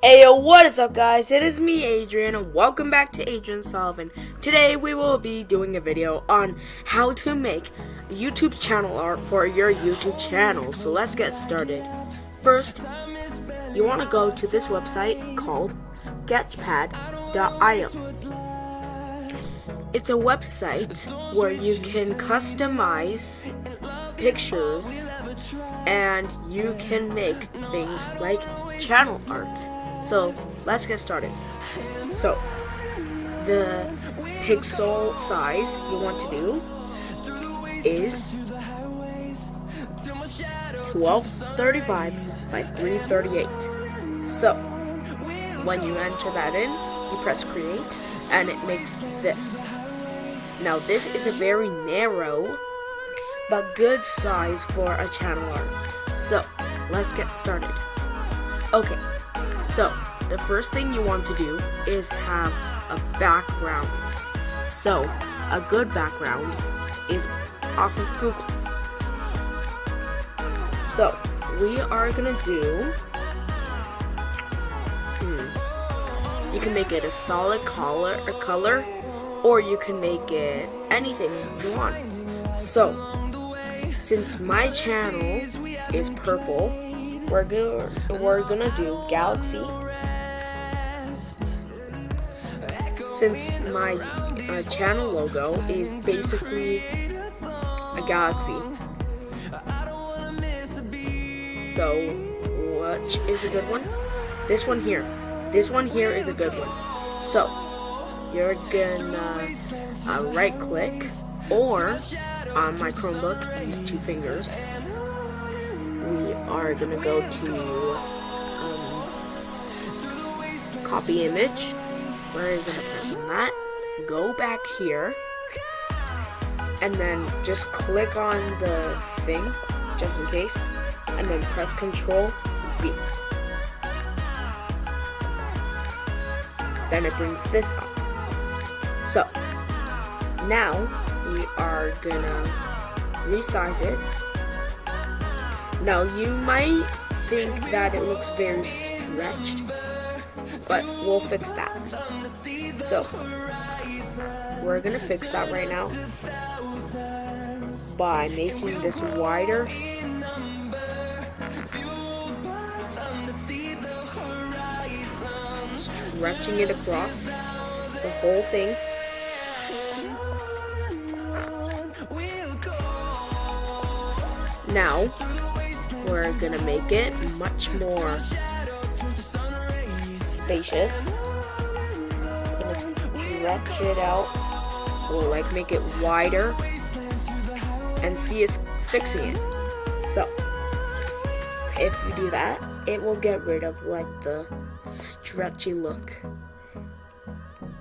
Ayo, what is up guys? It is me, Adrian, and welcome back to Adrian Sullivan. Today we will be doing a video on how to make YouTube channel art for your YouTube channel. So let's get started. First, you want to go to this website called sketchpad.io. It's a website where you can customize pictures and you can make things like channel art. So let's get started. So the pixel size you want to do is 1235 by 338. So when you enter that in, you press create and it makes this. Now this is a very narrow but good size for a channel art. So let's get started. Okay, so the first thing you want to do is have a background. So a good background is off of Google. So we are gonna do, you can make it a solid color or you can make it anything you want. So since my channel is purple, we're gonna do galaxy. Since my channel logo is basically a galaxy. So which is a good one? This one here. This one here is a good one. So you're gonna right click, or on my Chromebook, use two fingers. We are gonna go to copy image. We're gonna press on that. Go back here, and then just click on the thing, just in case, and then press Control V. Then it brings this up. So now we are gonna resize it. Now you might think that it looks very stretched, but we'll fix that. So we're gonna fix that right now by making this wider. Stretching it across the whole thing. Now we're gonna make it much more spacious. I'm gonna stretch it out. We'll make it wider and see us fixing it. So if you do that, it will get rid of the stretchy look.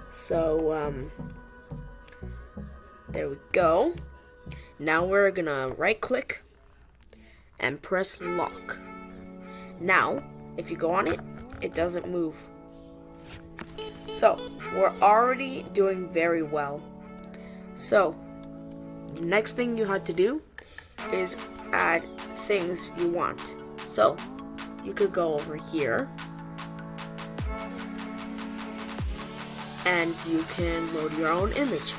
So there we go. Now we're gonna right click and press lock. Now if you go on it, it doesn't move. So we're already doing very well. So the next thing you have to do is add things you want. So you could go over here and you can load your own image.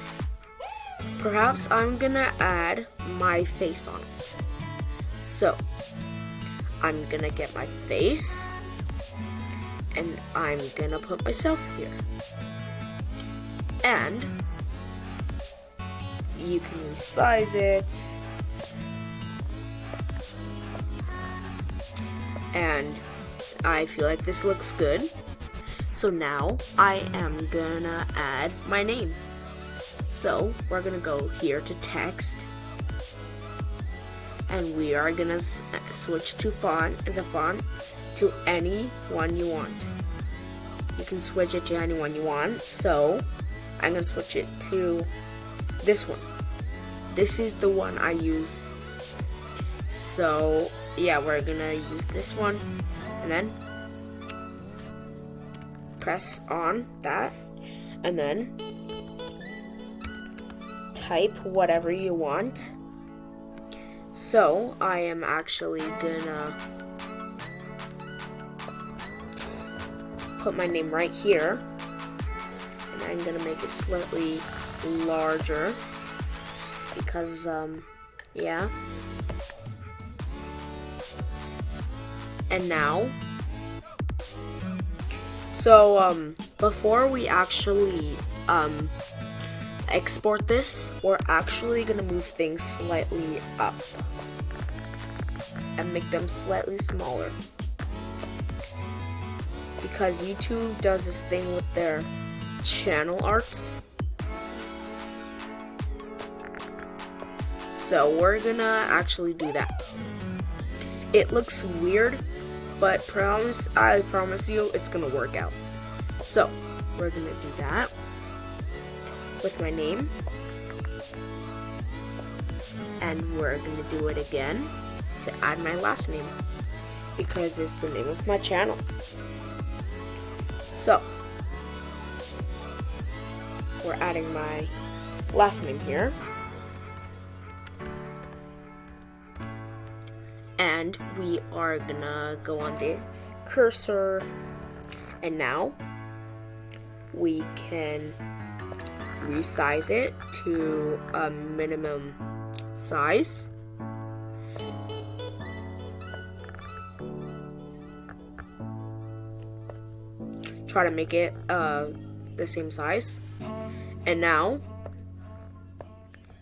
Perhaps I'm gonna add my face on it. So I'm gonna get my face and I'm gonna put myself here. And you can resize it. And I feel like this looks good. So now I am gonna add my name. So we're gonna go here to text. And we are gonna switch to the font to any one you want. You can switch it to anyone you want. So I'm gonna switch it to this one. This is the one I use. So yeah, we're gonna use this one, and then press on that, and then type whatever you want. So I am actually gonna put my name right here. And I'm gonna make it slightly larger because, yeah. And now, so, before we actually, export this, we're actually gonna move things slightly up and make them slightly smaller, because YouTube does this thing with their channel arts. So we're gonna actually do that. It looks weird, but I promise you it's gonna work out. So we're gonna do that with my name, and we're gonna do it again to add my last name because it's the name of my channel. So we're adding my last name here, and we are gonna go on the cursor, and now we can resize it to a minimum size. Try to make it the same size. And now,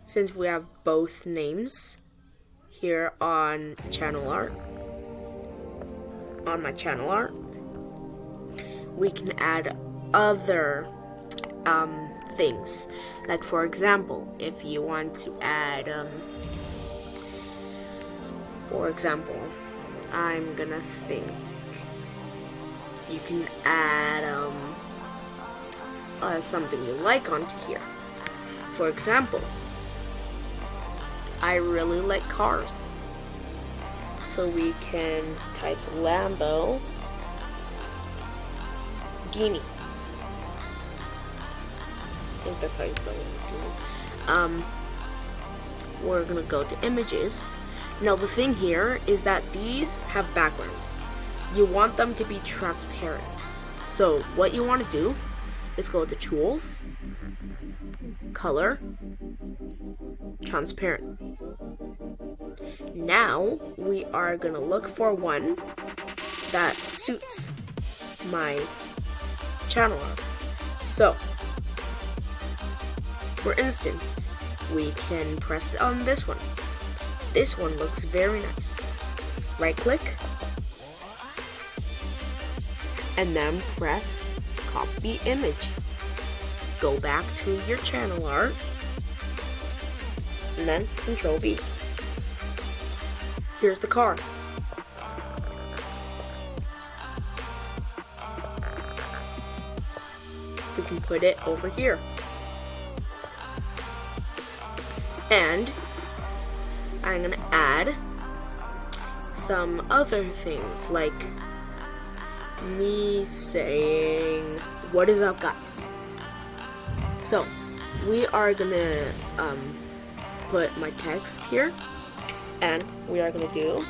since we have both names here on channel art, on my channel art, we can add other things. Like, for example, if you want to add, for example, I'm gonna think you can add something you like onto here. For example, I really like cars, so we can type Lambo Guinea. I think that's how you spell it. We're gonna go to images. Now the thing here is that these have backgrounds. You want them to be transparent. So what you want to do is go to Tools, Color, Transparent. Now we are gonna look for one that suits my channel art. So, for instance, we can press on this one. This one looks very nice. Right click, and then press copy image. Go back to your channel art, and then Control V. Here's the car. We can put it over here. And I'm gonna add some other things, like me saying, "What is up, guys?" So we are gonna put my text here, and we are gonna do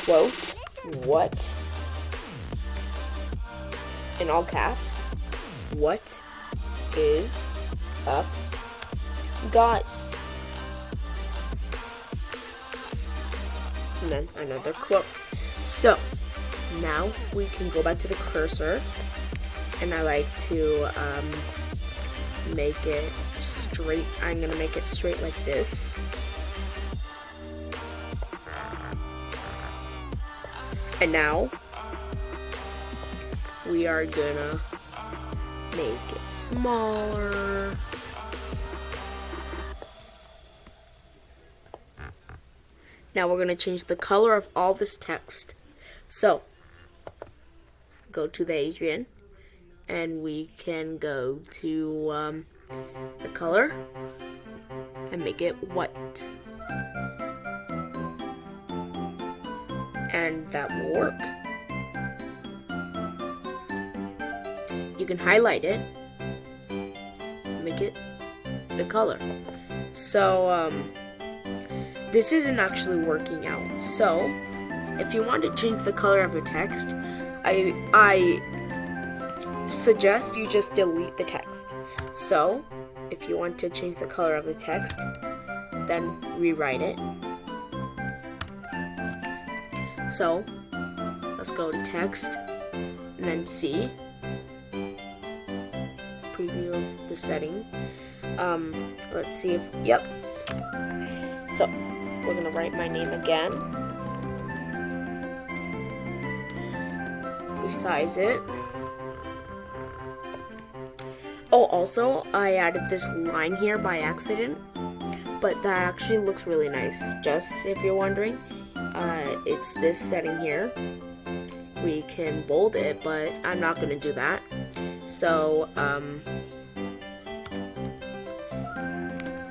quote, "What," in all caps, "What is up, guys?" And then another quote. So now we can go back to the cursor, and I like to make it straight. I'm gonna make it straight like this. And now we are gonna make it smaller. Now we're gonna change the color of all this text. So go to the Adrian, and we can go to the color and make it white. And that will work. You can highlight it, make it the color. So this isn't actually working out. So, if you want to change the color of your text, I suggest you just delete the text. So, if you want to change the color of the text, then rewrite it. So, let's go to text, and then C, preview of the setting. Let's see if, yep. So, we're gonna write my name again. Resize it. Oh, also, I added this line here by accident, but that actually looks really nice. Just if you're wondering, it's this setting here. We can bold it, but I'm not gonna do that. So,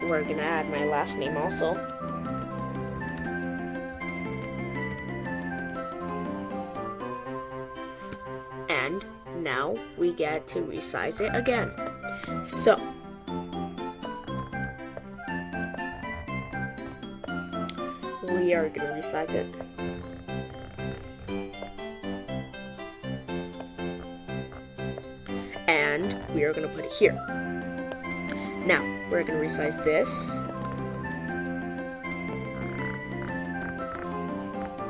we're gonna add my last name also. And now we get to resize it again. So, we are gonna resize it. And we are gonna put it here. Now, we're gonna resize this.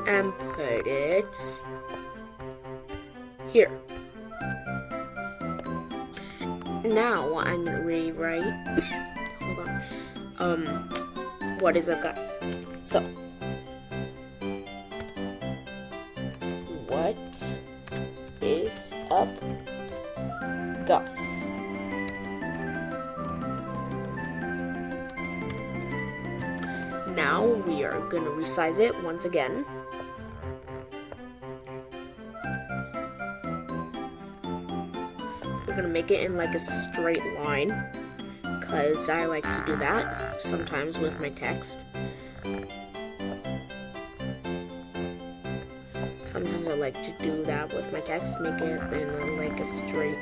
And put it here. Now, I'm gonna rewrite, hold on, what is up, guys? So, what is up, guys? Now we are gonna resize it once again. We're gonna make it in like a straight line, because I like to do that sometimes with my text. Sometimes I like to do that with my text, make it in like a straight,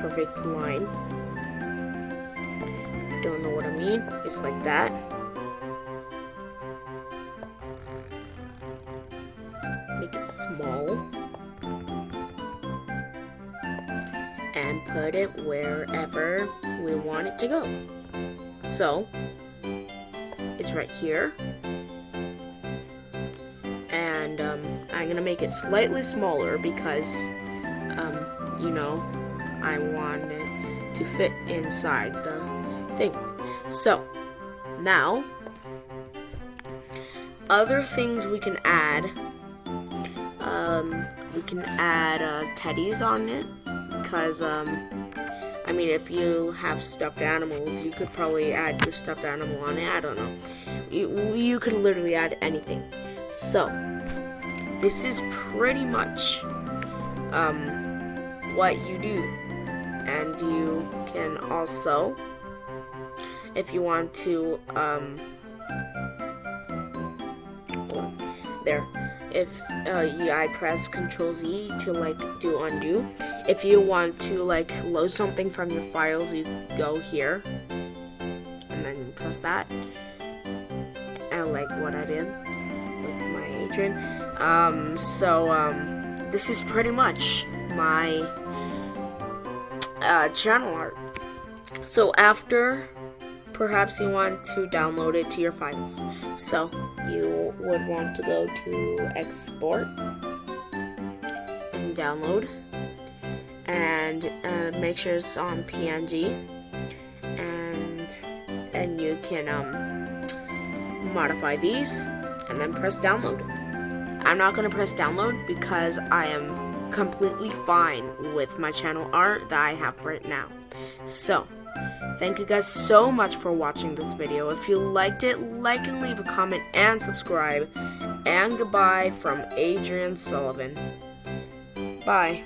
perfect line. If you don't know what I mean, it's like that. Make it small. And put it wherever we want it to go. So, it's right here. And I'm gonna make it slightly smaller because, you know, I want it to fit inside the thing. So, now, other things we can add, we can add teddies on it. Because, I mean, if you have stuffed animals, you could probably add your stuffed animal on it. I don't know. You could literally add anything. So, this is pretty much what you do. And you can also, if you want to, there. If I press Ctrl Z to like do undo. If you want to like load something from your files, you go here and then you press that. And like what I did with my Adrian. This is pretty much my channel art. So after, perhaps you want to download it to your files. So you would want to go to export and download, and make sure it's on PNG, and you can modify these and then press download. I'm not going to press download because I am completely fine with my channel art that I have right now. So thank you guys so much for watching this video. If you liked it, like and leave a comment and subscribe. And goodbye from Adrian Sullivan. Bye.